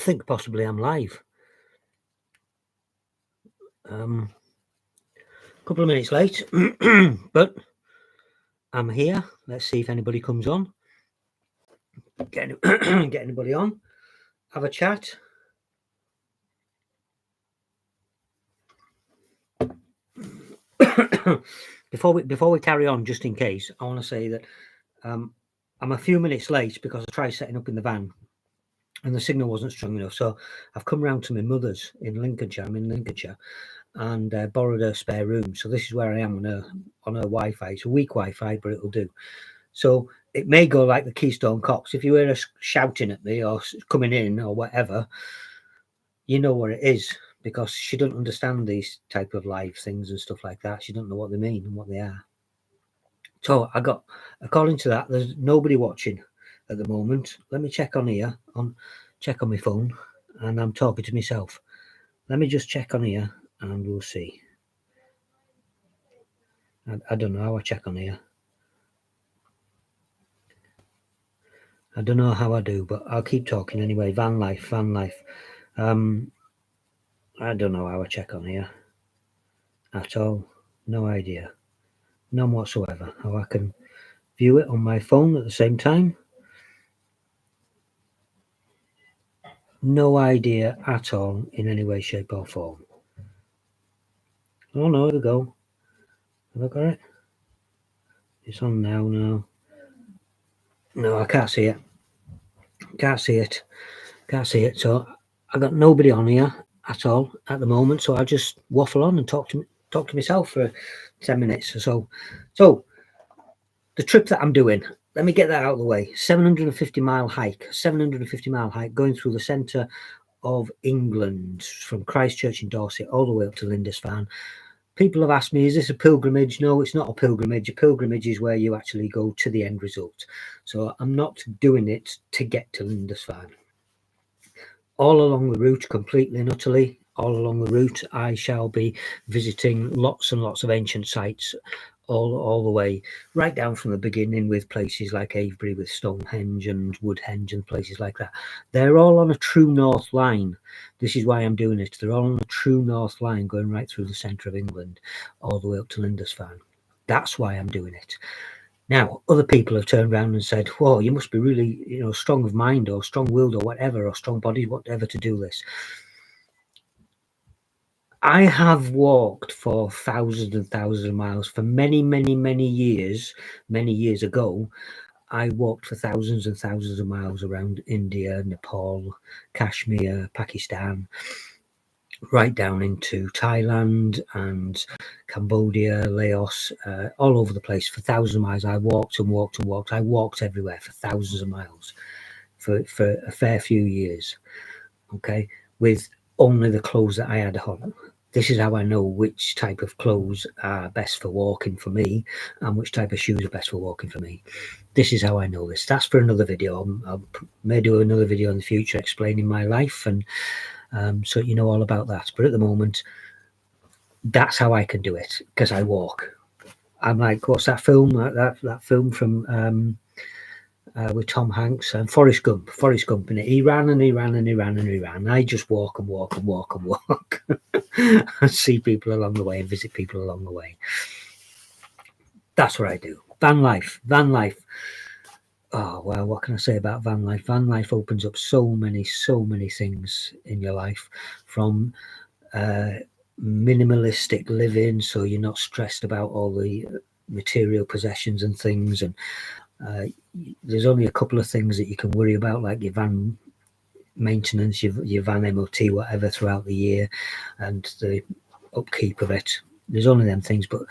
think possibly I'm live. A couple of minutes late, but I'm here. Let's see if anybody comes on. Get anybody on. Have a chat. Before we carry on, just in case, I want to say that I'm a few minutes late because I tried setting up in the van and the signal wasn't strong enough. So I've come round to my mother's in Lincolnshire. I'm in Lincolnshire, and borrowed her spare room. So this is where I am on her Wi-Fi. It's a weak Wi-Fi, but it'll do. So it may go like the Keystone Cops. If you hear us shouting at me or coming in or whatever, you know what it is, because she doesn't understand these type of live things and stuff like that. She doesn't know what they mean and what they are. So I got, according to that, there's nobody watching at the moment. Let me check on here, check on my phone, and I'm talking to myself. Let me just check on here and we'll see. I don't know how I check on here. I don't know how I do, but I'll keep talking anyway. Van life. I don't know how I check on here at all. No idea. None whatsoever. How I can view it on my phone at the same time. No idea at all in any way, shape or form. Oh no, here we go. Have I got it? It's on now. No, I can't see it. Can't see it. So I got nobody on here at all at the moment. So I'll just waffle on and talk to myself for 10 minutes or so. So the trip that I'm doing, let me get that out of the way. 750-mile hike going through the centre of England from Christchurch in Dorset all the way up to Lindisfarne. People have asked me, is this a pilgrimage? No, it's not a pilgrimage. A pilgrimage is where you actually go to the end result. So I'm not doing it to get to Lindisfarne. All along the route, completely and utterly, all along the route, I shall be visiting lots and lots of ancient sites all the way, right down from the beginning, with places like Avebury, with Stonehenge and Woodhenge and places like that. They're all on a true north line. This is why I'm doing it. They're all on a true north line going right through the centre of England, all the way up to Lindisfarne. That's why I'm doing it. Now, other people have turned around and said, whoa, you must be really, strong of mind or strong-willed or whatever, or strong-bodied, whatever, to do this. I have walked for thousands and thousands of miles for many, many, many years. Many years ago, I walked for thousands and thousands of miles around India, Nepal, Kashmir, Pakistan, right down into Thailand and Cambodia, Laos, all over the place for thousands of miles. I walked and walked and walked. I walked everywhere for thousands of miles for a fair few years, okay, with only the clothes that I had on. This is how I know which type of clothes are best for walking for me and which type of shoes are best for walking for me. This is how I know this. That's for another video. I may do another video in the future explaining my life, and so you know all about that. But at the moment, that's how I can do it, because I walk. I'm like, what's that film? That film from with Tom Hanks and Forrest Gump. In it, he ran and he ran and he ran and he ran. I just walk and walk and walk and walk and see people along the way and visit people along the way. That's what I do. Van life. Oh, well, what can I say about van life? Van life opens up so many things in your life, from minimalistic living, so you're not stressed about all the material possessions and things, and there's only a couple of things that you can worry about, like your van maintenance, your van MOT, whatever, throughout the year, and the upkeep of it. There's only them things. But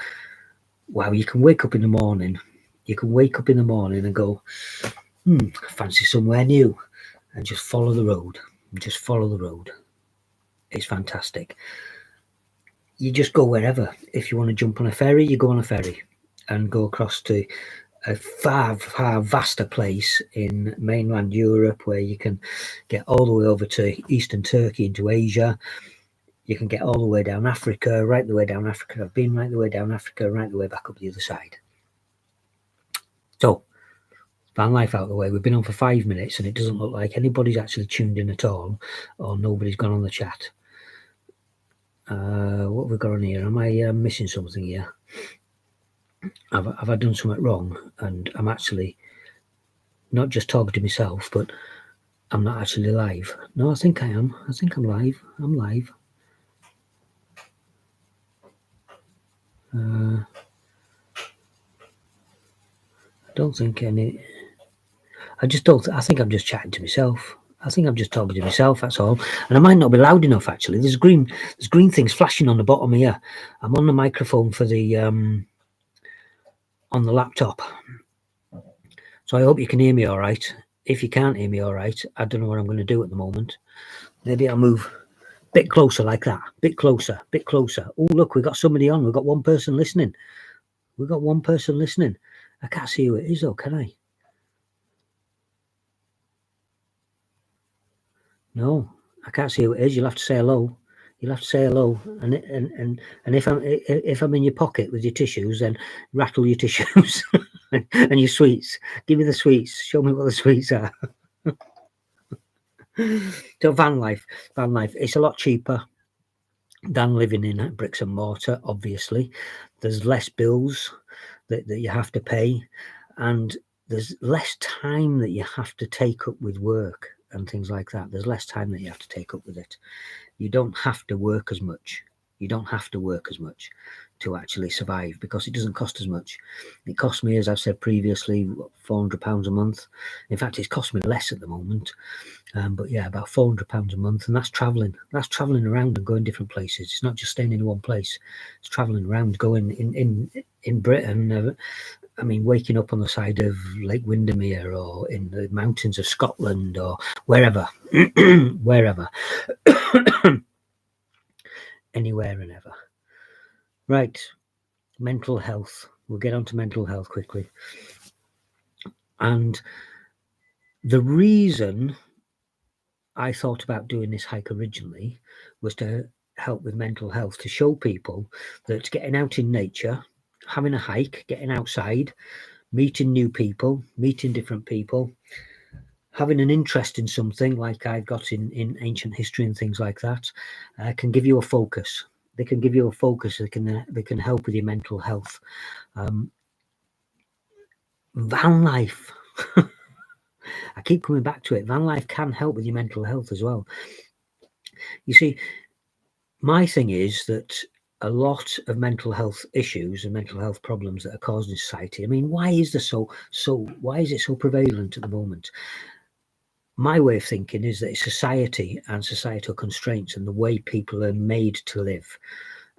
wow, you can wake up in the morning and go, fancy somewhere new, and just follow the road. It's fantastic. You just go wherever. If you want to jump on a ferry, you go on a ferry and go across to a far vaster place in mainland Europe, where you can get all the way over to eastern Turkey into Asia. You can get all the way down Africa, right the way down Africa. I've been right the way down Africa, right the way back up the other side. So van life out of the way. We've been on for 5 minutes and it doesn't look like anybody's actually tuned in at all, or nobody's gone on the chat. What have we got on here? Am I missing something here? Have I done something wrong? And I'm actually not just talking to myself, but I'm not actually live. No, I think I am. I think I'm live. I'm live. I don't think any. I just don't. I think I'm just chatting to myself. I think I'm just talking to myself. That's all. And I might not be loud enough. Actually, there's green things flashing on the bottom here. I'm on the microphone for the on the laptop, so I hope you can hear me all right. If you can't hear me all right, I don't know what I'm going to do at the moment. Maybe I'll move a bit closer like that. Bit closer. Bit closer. Oh, look, we've got somebody on. We've got one person listening. We've got one person listening. I can't see who it is, though, can I? No, I can't see who it is. You'll have to say hello. You'll have to say hello. And if I'm in your pocket with your tissues, then rattle your tissues and your sweets. Give me the sweets. Show me what the sweets are. So van life. It's a lot cheaper than living in bricks and mortar. Obviously, there's less bills that you have to pay, and there's less time that you have to take up with work and things like that. There's less time that you have to take up with it. You don't have to work as much. You don't have to work as much to actually survive, because it doesn't cost as much. It costs me, as I've said previously, £400 a month. In fact, it's cost me less at the moment. But yeah, about £400 a month, and that's traveling. That's traveling around and going different places. It's not just staying in one place. It's traveling around, going in Britain. I mean, waking up on the side of Lake Windermere or in the mountains of Scotland or wherever, wherever, anywhere and ever. Right, mental health. We'll get on to mental health quickly. And the reason I thought about doing this hike originally was to help with mental health, to show people that getting out in nature, having a hike, getting outside, meeting new people, meeting different people, having an interest in something like I've got in ancient history and things like that, can give you a focus. They can give you a focus. They can help with your mental health. Van life. I keep coming back to it. Van life can help with your mental health as well. You see, my thing is that a lot of mental health issues and mental health problems that are caused in society. I mean, why is it so prevalent at the moment? My way of thinking is that it's society and societal constraints and the way people are made to live.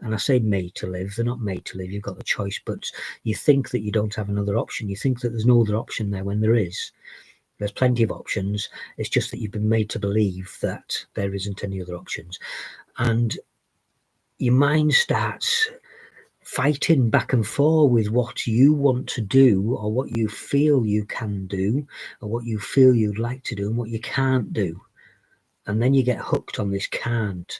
And I say made to live, they're not made to live. You've got the choice, but you think that you don't have another option. You think that there's no other option there when there is. There's plenty of options. It's just that you've been made to believe that there isn't any other options. And your mind starts fighting back and forth with what you want to do, or what you feel you can do, or what you feel you'd like to do, and what you can't do. And then you get hooked on this can't,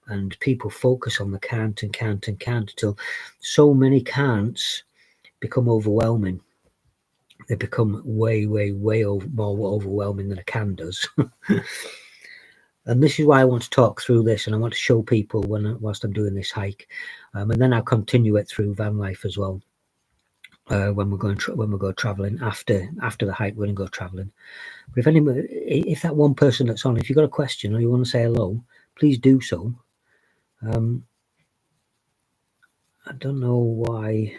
and people focus on the can't and can't and can't until so many can'ts become overwhelming. They become way more overwhelming than a can does. And this is why I want to talk through this, and I want to show people whilst I'm doing this hike, and then I'll continue it through van life as well. When we go traveling after the hike, we're going to go traveling. But if that one person that's on, if you've got a question or you want to say hello, please do so. I don't know why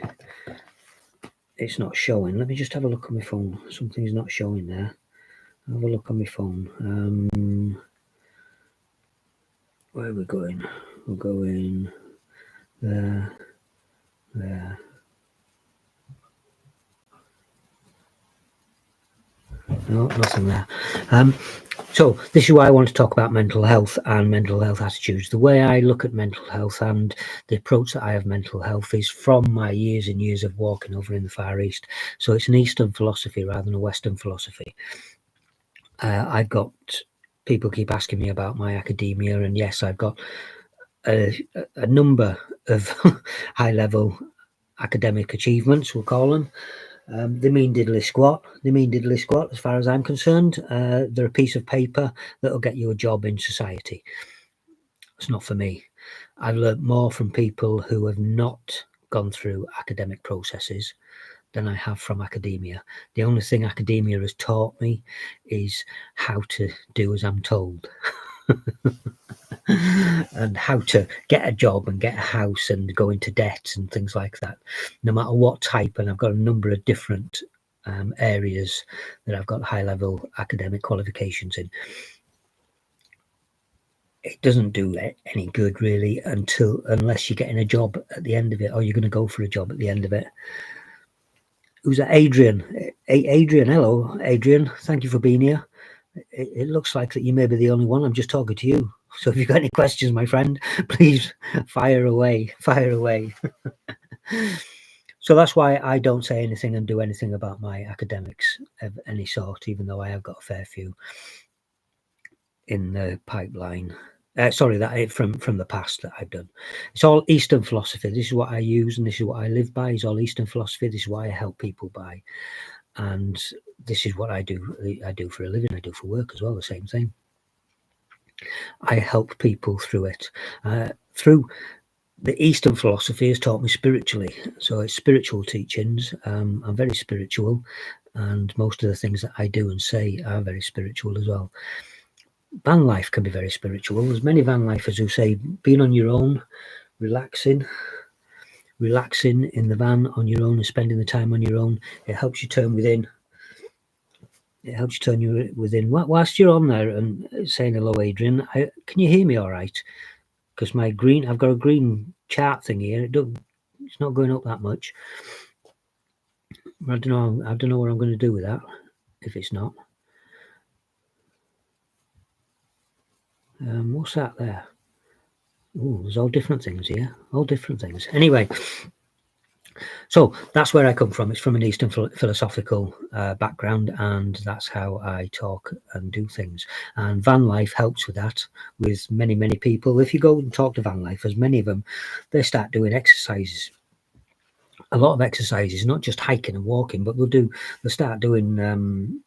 it's not showing. Let me just have a look on my phone. Something's not showing there. Have a look on my phone. Where are we going? We're going there. No, nothing there. So this is why I want to talk about mental health and mental health attitudes. The way I look at mental health and the approach that I have mental health is from my years and years of walking over in the Far East. So it's an Eastern philosophy rather than a Western philosophy. I've got people keep asking me about my academia, and yes, I've got a number of high-level academic achievements, we'll call them. They mean diddly squat. They mean diddly squat as far as I'm concerned. They're a piece of paper that'll get you a job in society. It's not for me. I've learnt more from people who have not gone through academic processes than I have from academia. The only thing academia has taught me is how to do as I'm told. And how to get a job and get a house and go into debt and things like that, no matter what type. And I've got a number of different areas that I've got high level academic qualifications in. It doesn't do any good really unless you're getting a job at the end of it, or you're going to go for a job at the end of it. Who's that? Adrian? Adrian, hello, Adrian. Thank you for being here. It looks like that you may be the only one. I'm just talking to you. So if you've got any questions, my friend, please fire away. Fire away. So that's why I don't say anything and do anything about my academics of any sort, even though I have got a fair few in the pipeline. Sorry, that from the past that I've done. It's all Eastern philosophy. This is what I use, and this is what I live by. It's all Eastern philosophy. This is what I help people by, and this is what I do. I do for a living. I do for work as well. The same thing. I help people through it. Through the Eastern philosophy has taught me spiritually, so it's spiritual teachings. I'm very spiritual, and most of the things that I do and say are very spiritual as well. Van life can be very spiritual. There's many van lifers who say being on your own, relaxing in the van on your own and spending the time on your own, it helps you turn within. It helps you turn you within. Whilst you're on there and saying hello, Adrian, can you hear me all right? Because I've got a green chart thing here. It's not going up that much. I don't know what I'm going to do with that if it's not. What's that there? Oh, there's all different things here. All different things. Anyway, so that's where I come from. It's from an Eastern philosophical background, and that's how I talk and do things. And van life helps with that, with many, many people. If you go and talk to van lifers, many of them, they start doing exercises. A lot of exercises, not just hiking and walking, but they'll start doing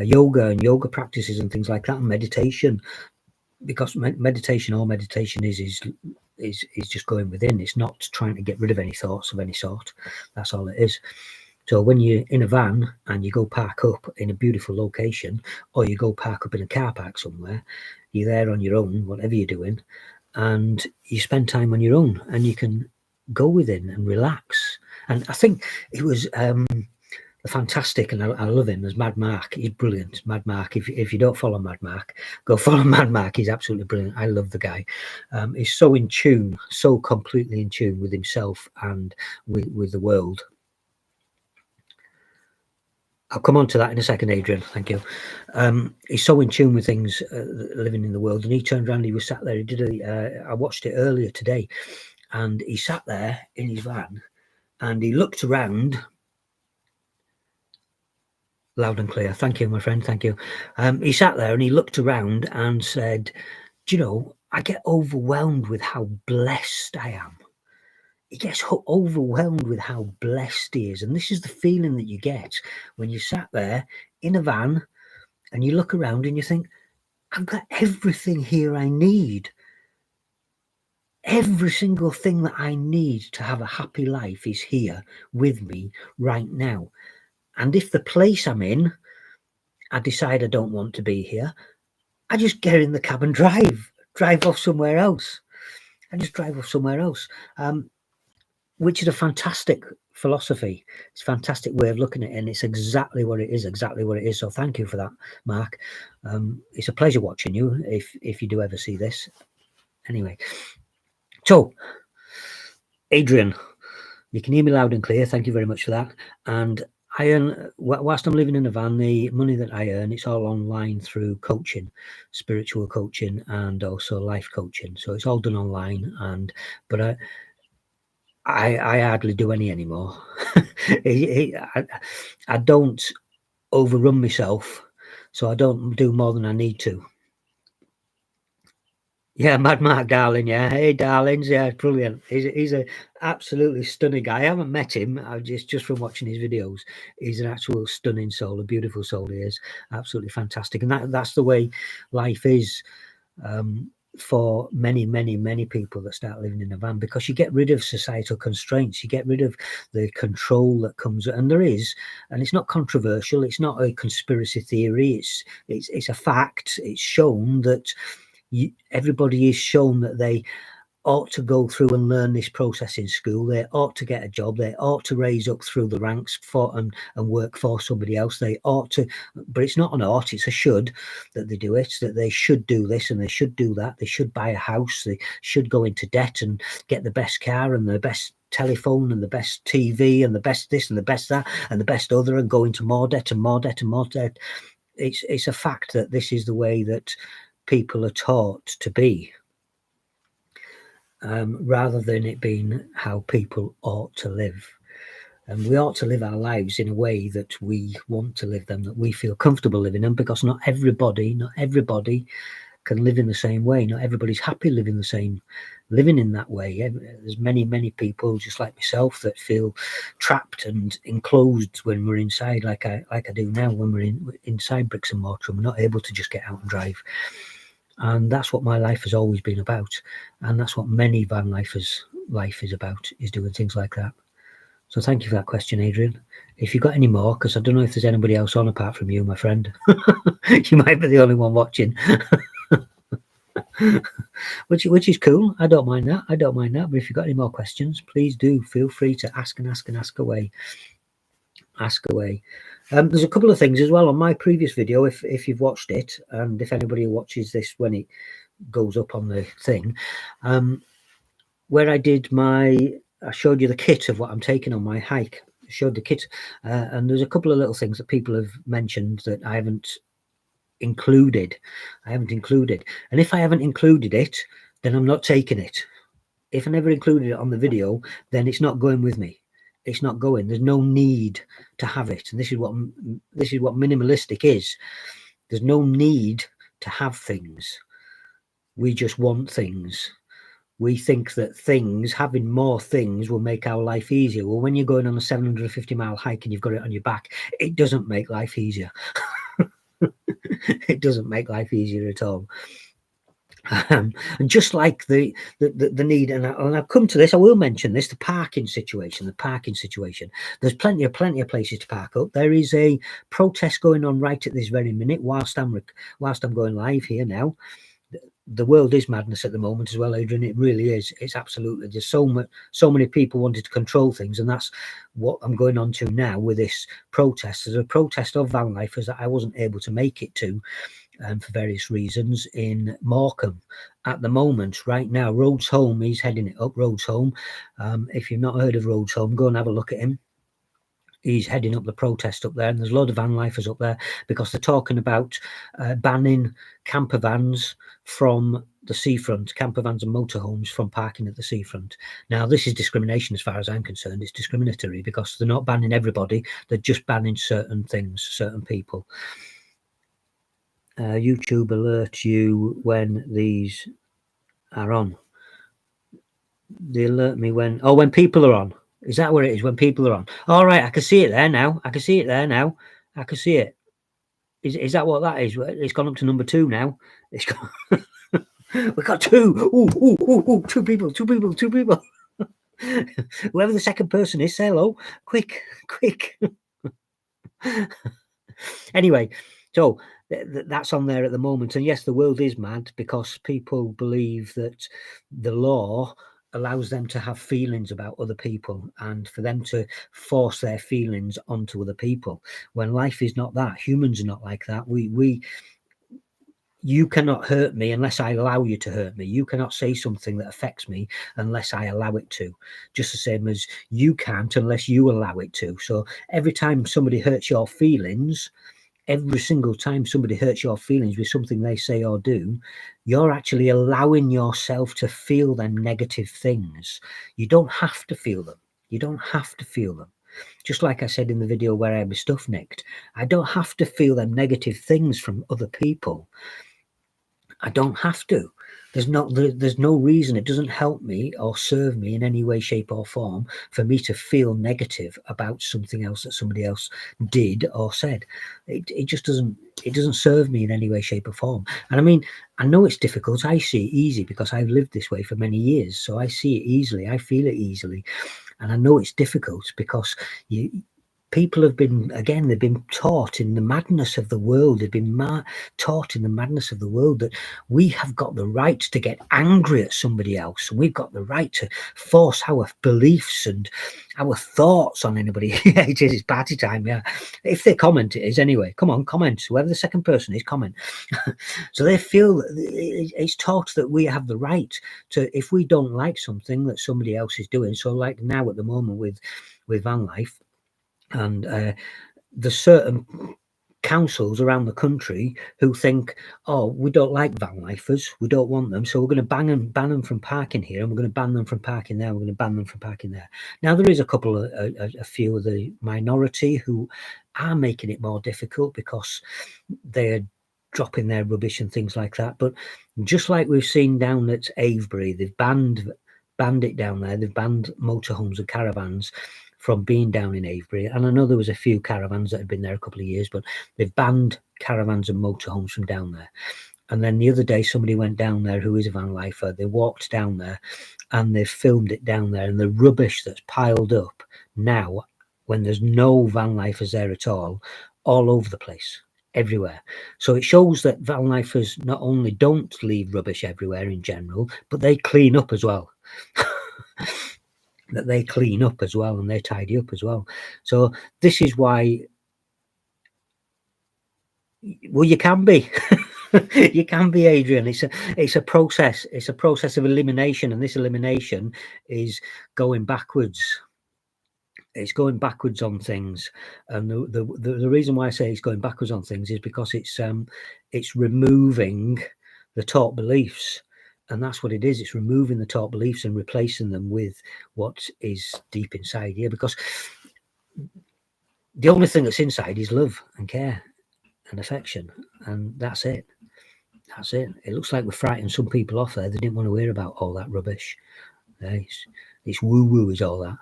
yoga and yoga practices and things like that, and meditation. Because meditation is just going within. It's not trying to get rid of any thoughts of any sort. That's all it is. So when you're in a van and you go park up in a beautiful location, or you go park up in a car park somewhere, you're there on your own, whatever you're doing, and you spend time on your own, and you can go within and relax. And I think it was fantastic, and I love him as Mad Mark. He's brilliant. Mad Mark. If you don't follow Mad Mark, go follow Mad Mark. He's absolutely brilliant. I love the guy. He's so in tune, so completely in tune with himself and with the world. I'll come on to that in a second, Adrian. Thank you. He's so in tune with things living in the world, and he turned around. He was sat there. He did I watched it earlier today, and he sat there in his van, and he looked around. Loud and clear. Thank you, my friend. Thank you. He sat there and he looked around and said, do you know, I get overwhelmed with how blessed I am. He gets overwhelmed with how blessed he is. And this is the feeling that you get when you sat there in a van and you look around and you think, I've got everything here I need. Every single thing that I need to have a happy life is here with me right now. And if the place I'm in, I decide I don't want to be here, I just get in the cab and drive off somewhere else. I just drive off somewhere else, which is a fantastic philosophy. It's a fantastic way of looking at it, and it's exactly what it is. So thank you for that, Mark. It's a pleasure watching you if you do ever see this. Anyway, so Adrian, you can hear me loud and clear. Thank you very much for that. And I earn, whilst I'm living in a van, the money that I earn, it's all online through coaching, spiritual coaching, and also life coaching. So it's all done online. But I hardly do any anymore. I don't overrun myself, so I don't do more than I need to. Yeah, Mad Mark Darling. Yeah, hey, darlings. Yeah, brilliant. He's a absolutely stunning guy. I haven't met him. I just from watching his videos. He's an actual stunning soul, a beautiful soul. He is absolutely fantastic, and that's the way life is. For many people that start living in a van, because you get rid of societal constraints, you get rid of the control that comes, and there is, and it's not controversial, it's not a conspiracy theory, it's a fact. It's shown that everybody is shown that they ought to go through and learn this process in school. They ought to get a job. They ought to raise up through the ranks for and work for somebody else. They ought to, but it's not an ought, it's a should that they do it, that they should do this and they should do that. They should buy a house. They should go into debt and get the best car and the best telephone and the best TV and the best this and the best that and the best other, and go into more debt and more debt and more debt. It's a fact that this is the way that people are taught to be. Rather than it being how people ought to live. And we ought to live our lives in a way that we want to live them, that we feel comfortable living them, because not everybody can live in the same way. Not everybody's happy living in that way. There's many people just like myself that feel trapped and enclosed when we're inside, like I do now when we're inside bricks and mortar, and we're not able to just get out and drive. And that's what my life has always been about, and that's what many van lifers' life is about, is doing things like that. So thank you for that question, Adrian. If you've got any more, because I don't know if there's anybody else on apart from you, my friend. You might be the only one watching. which is cool. I don't mind that. But if you've got any more questions, please do feel free to ask away. There's a couple of things as well on my previous video, if you've watched it, and if anybody watches this when it goes up on the thing, where I showed you the kit of what I'm taking on my hike. I showed the kit, and there's a couple of little things that people have mentioned that I haven't included. And if I haven't included it, then I'm not taking it. If I never included it on the video, then it's not going with me. It's not going. There's no need to have it. And this is what minimalistic is. There's no need to have things. We just want things. We think that having more things will make our life easier. Well, when you're going on a 750-mile hike and you've got it on your back, it doesn't make life easier. It doesn't make life easier at all. Just like the need, and I'll come to this, I will mention this, the parking situation. There's plenty of places to park up. There is a protest going on right at this very minute whilst I'm going live here now. The world is madness at the moment as well, Adrian. It really is. It's absolutely, there's so many people wanting to control things, and that's what I'm going on to now with this protest. There's a protest of van lifers that I wasn't able to make it to, for various reasons, in Morecambe at the moment. Right now, Rhodes Home, he's heading it up. Rhodes Home, if you've not heard of Rhodes Home, go and have a look at him. He's heading up the protest up there, and there's a lot of van lifers up there because they're talking about banning camper vans from the seafront, camper vans and motorhomes from parking at the seafront. Now, this is discrimination as far as I'm concerned. It's discriminatory because they're not banning everybody, they're just banning certain things, certain people. YouTube alerts you when these are on. They alert me when people are on. Is that where it is? When people are on? All right, I can see it there now. I can see it. Is that what that is? It's gone up to number 2 now. It's gone. We got 2. Ooh, 2 people. Whoever the second person is, say hello. Quick. Anyway, so that's on there at the moment. And yes, the world is mad because people believe that the law allows them to have feelings about other people and for them to force their feelings onto other people, when life is not that. Humans are not like that. You cannot hurt me unless I allow you to hurt me. You cannot say something that affects me unless I allow it to. Just the same as you can't unless you allow it to. So every time somebody hurts your feelings, every single time somebody hurts your feelings with something they say or do, you're actually allowing yourself to feel them negative things. You don't have to feel them. Just like I said in the video where I had my stuff nicked, I don't have to feel them negative things from other people. I don't have to. There's no reason. It doesn't help me or serve me in any way, shape, or form for me to feel negative about something else that somebody else did or said. It just doesn't. It doesn't serve me in any way, shape, or form. And I mean, I know it's difficult. I see it easy because I've lived this way for many years, so I see it easily. I feel it easily, and I know it's difficult because people have been, again, they've been taught in the madness of the world. They've been taught in the madness of the world that we have got the right to get angry at somebody else. And we've got the right to force our beliefs and our thoughts on anybody. Yeah, it is. It's party time. Yeah. If they comment, it is anyway. Come on, comment. Whoever the second person is, comment. So they feel it's taught that we have the right to, if we don't like something that somebody else is doing. So like now at the moment with van life, and there's certain councils around the country who think, oh, we don't like van lifers, we don't want them, so we're going to ban them from parking here, and we're going to ban them from parking there, we're going to ban them from parking there. Now there is a few of the minority who are making it more difficult because they're dropping their rubbish and things like that. But just like we've seen down at Avebury, they've banned it down there. They've banned motorhomes and caravans from being down in Avebury. And I know there was a few caravans that had been there a couple of years, but they've banned caravans and motorhomes from down there. And then the other day, somebody went down there who is a van lifer. They walked down there and they filmed it down there, and the rubbish that's piled up now, when there's no van lifers there at all over the place, everywhere. So it shows that van lifers not only don't leave rubbish everywhere in general, but they clean up as well. That they clean up as well, and they tidy up as well. So this is why, well, you can be. You can be, Adrian. It's a process. It's a process of elimination, and this elimination is going backwards. It's going backwards on things, and the reason why I say it's going backwards on things is because it's removing the taught beliefs, and that's what it is. It's removing the taught beliefs and replacing them with what is deep inside here, because the only thing that's inside is love and care and affection, and that's it. That's it. It looks like we're frightening some people off there. They didn't want to hear about all that rubbish. It's woo-woo is all that.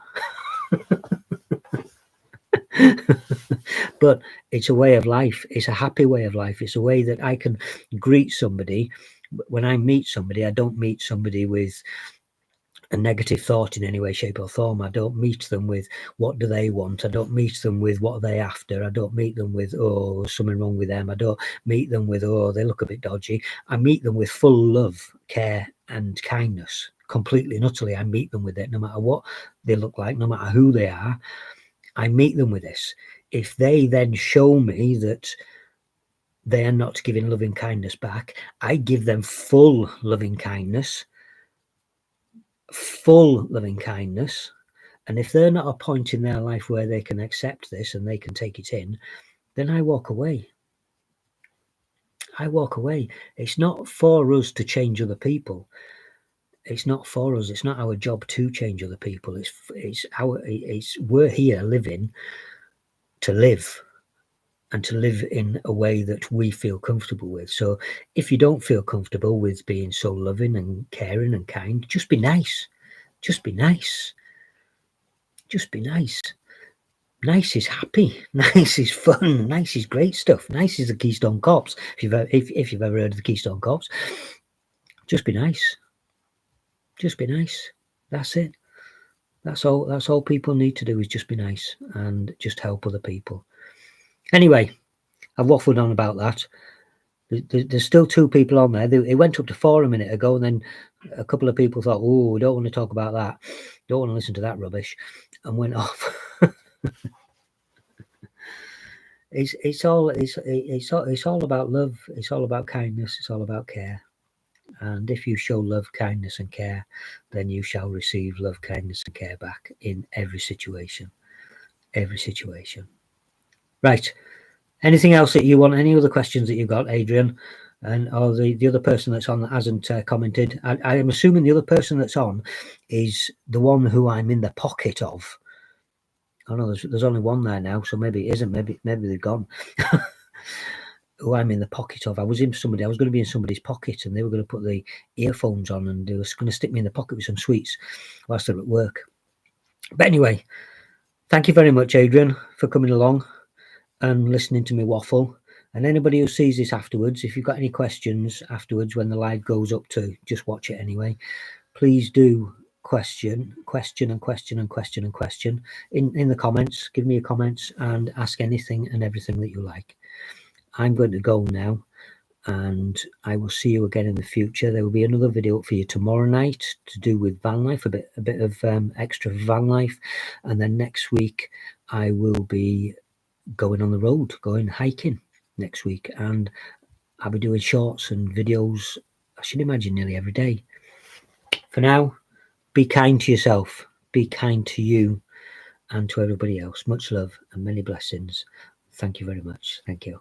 But it's a way of life. It's a happy way of life. It's a way that I can greet somebody. When I meet somebody, I don't meet somebody with a negative thought in any way, shape, or form. I don't meet them with what do they want. I don't meet them with what are they after. I don't meet them with, oh, something wrong with them. I don't meet them with, oh, they look a bit dodgy. I meet them with full love, care, and kindness. Completely and utterly, I meet them with it, no matter what they look like, no matter who they are. I meet them with this. If they then show me that they are not giving loving kindness back, I give them full loving kindness. And if they're not at a point in their life where they can accept this and they can take it in, then I walk away. It's not for us to change other people. It's not for us. It's not our job to change other people. We're here living to live, and to live in a way that we feel comfortable with. So if you don't feel comfortable with being so loving and caring and kind, just be nice. Just be nice. Just be nice. Nice is happy. Nice is fun. Nice is great stuff. Nice is the Keystone Cops. If you've ever heard of the Keystone Cops, just be nice. Just be nice. That's it. That's all people need to do, is just be nice and just help other people. Anyway, I've waffled on about that. There's still 2 people on there. It went up to 4 a minute ago, and then a couple of people thought, oh, we don't want to talk about that. Don't want to listen to that rubbish, and went off. It's all about love. It's all about kindness. It's all about care. And if you show love, kindness, and care, then you shall receive love, kindness, and care back in every situation. Every situation. Right. Anything else that you want? Any other questions that you've got, Adrian? Or the other person that's on that hasn't commented? I am assuming the other person that's on is the one who I'm in the pocket of. Oh no, there's only one there now, so maybe it isn't. Maybe they've gone. who I'm in the pocket of. I was going to be in somebody's pocket, and they were going to put the earphones on, and they were going to stick me in the pocket with some sweets whilst they're at work. But anyway, thank you very much, Adrian, for coming along and listening to me waffle. And anybody who sees this afterwards, if you've got any questions afterwards when the live goes up to just watch it anyway, please do question in the comments. Give me your comments and ask anything and everything that you like. I'm going to go now, and I will see you again in the future. There will be another video for you tomorrow night to do with van life, a bit of extra van life, and then next week I will be going on the road, going hiking next week, and I'll be doing shorts and videos, I should imagine, nearly every day. For now, be kind to yourself, be kind to you and to everybody else. Much love and many blessings. Thank you very much. Thank you.